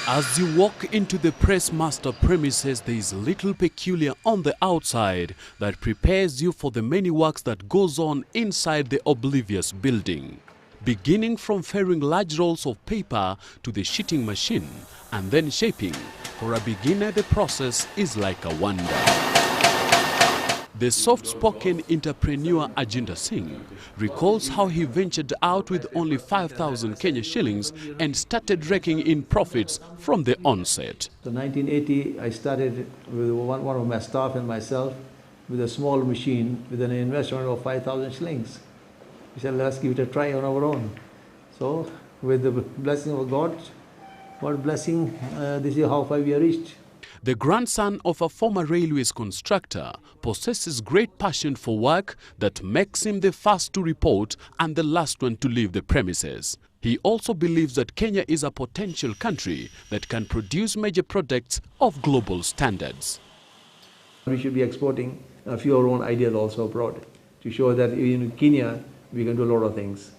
As you walk into the press master premises, there is little peculiar on the outside that prepares you for the many works that goes on inside the oblivious building. Beginning from ferrying large rolls of paper to the sheeting machine and then shaping, for a beginner the process is like a wonder. The soft-spoken entrepreneur Ajinda Singh recalls how he ventured out with only 5,000 Kenya shillings and started raking in profits from the onset. So 1980, I started with one of my staff and myself with a small machine with an investment of 5,000 shillings. We said, let's give it a try on our own. So with the blessing of God blessing, this is how far we have reached. The grandson of a former railways constructor possesses great passion for work that makes him the first to report and the last one to leave the premises. He also believes that Kenya is a potential country that can produce major products of global standards. We should be exporting a few of our own ideas also abroad to show that in Kenya we can do a lot of things.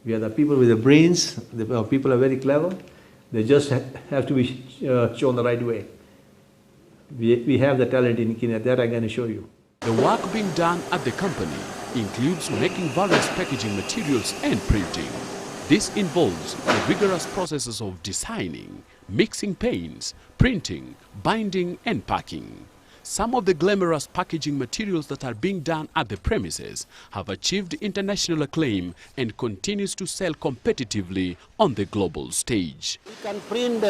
We are the people with the brains, the people are very clever, they just have to be shown the right way. We have the talent in Kenya, that I'm going to show you. The work being done at the company includes making various packaging materials and printing. This involves the rigorous processes of designing, mixing paints, printing, binding and packing. Some of the glamorous packaging materials that are being done at the premises have achieved international acclaim and continues to sell competitively on the global stage. We can print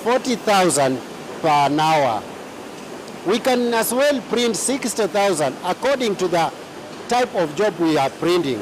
40,000 per hour. We can as well print 60,000 according to the type of job we are printing.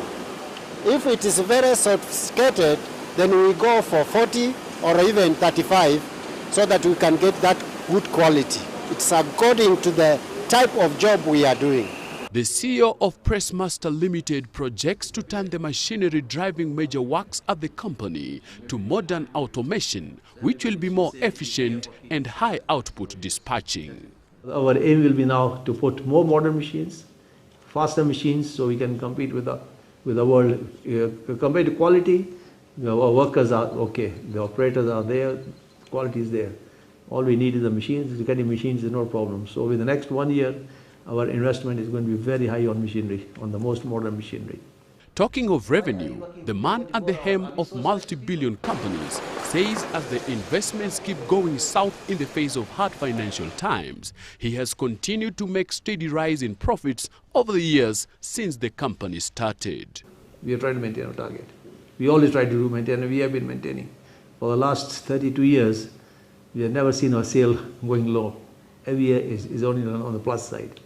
If it is very sophisticated, then we go for 40 or even 35 so that we can get that good quality. It's according to the type of job we are doing. The CEO of Pressmaster Limited projects to turn the machinery driving major works at the company to modern automation, which will be more efficient and high output dispatching. Our aim will be now to put more modern machines, faster machines, so we can compete with the world. Compared to quality, our workers are okay, the operators are there, quality is there. All we need is the machines. Getting machines is no problem. So with the next 1 year, our investment is going to be very high on machinery, on the most modern machinery. Talking of revenue, the man at the helm of multi-billion companies says as the investments keep going south in the face of hard financial times, he has continued to make steady rise in profits over the years since the company started. We are trying to maintain our target. We always try to maintain, and we have been maintaining. For the last 32 years, we have never seen our sale going low. Every year is only on the plus side.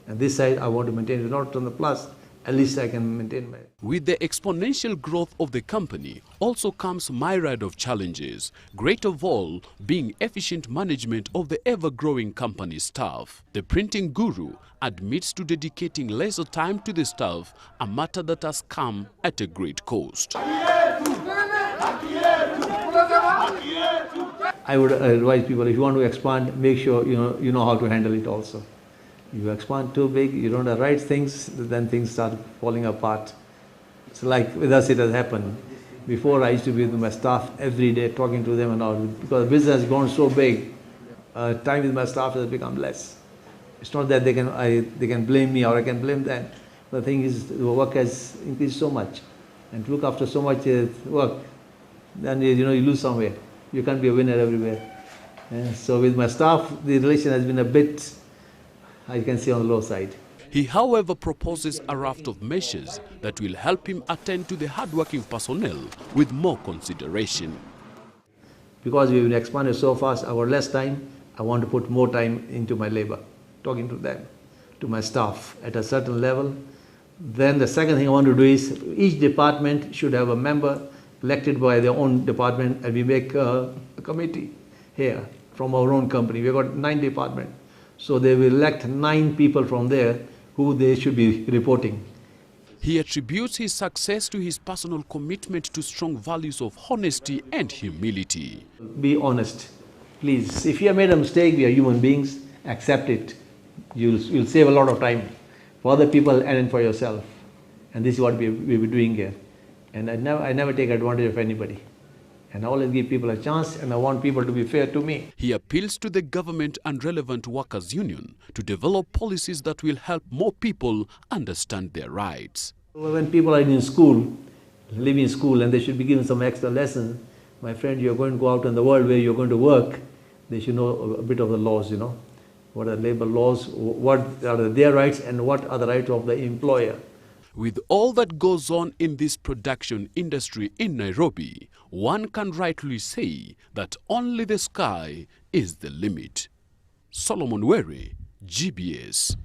And this side I want to maintain it, not on the plus, at least I can maintain my... With the exponential growth of the company also comes myriad of challenges, great of all being efficient management of the ever-growing company staff. The printing guru admits to dedicating lesser time to the staff, a matter that has come at a great cost. I would advise people, if you want to expand, make sure you know how to handle it also. If you expand too big, you don't have the right things, then things start falling apart. So like with us it has happened. Before I used to be with my staff every day talking to them and all, because the business has gone so big, time with my staff has become less. It's not that they can blame me or I can blame them. The thing is, the work has increased so much. And to look after so much work, then you lose somewhere. You can't be a winner everywhere. So with my staff, the relation has been a bit, I can say, on the low side. He, however, proposes a raft of measures that will help him attend to the hard-working personnel with more consideration. Because we've expanded so fast, our less time, I want to put more time into my labor, talking to them, to my staff at a certain level. Then the second thing I want to do is each department should have a member elected by their own department, and we make a committee here from our own company. We've got 9 departments. So they will elect 9 people from there who they should be reporting. He attributes his success to his personal commitment to strong values of honesty and humility. Be honest, please. If you have made a mistake, we are human beings, accept it. You'll save a lot of time for other people and for yourself. And this is what we'll be doing here. And I never take advantage of anybody. And I always give people a chance, and I want people to be fair to me. He appeals to the government and relevant workers' union to develop policies that will help more people understand their rights. When people are in school, live in school, and they should be given some extra lessons, my friend, you're going to go out in the world where you're going to work, they should know a bit of the laws, What are labor laws, what are their rights, and what are the rights of the employer. With all that goes on in this production industry in Nairobi, one can rightly say that only the sky is the limit. Solomon Were, GBS.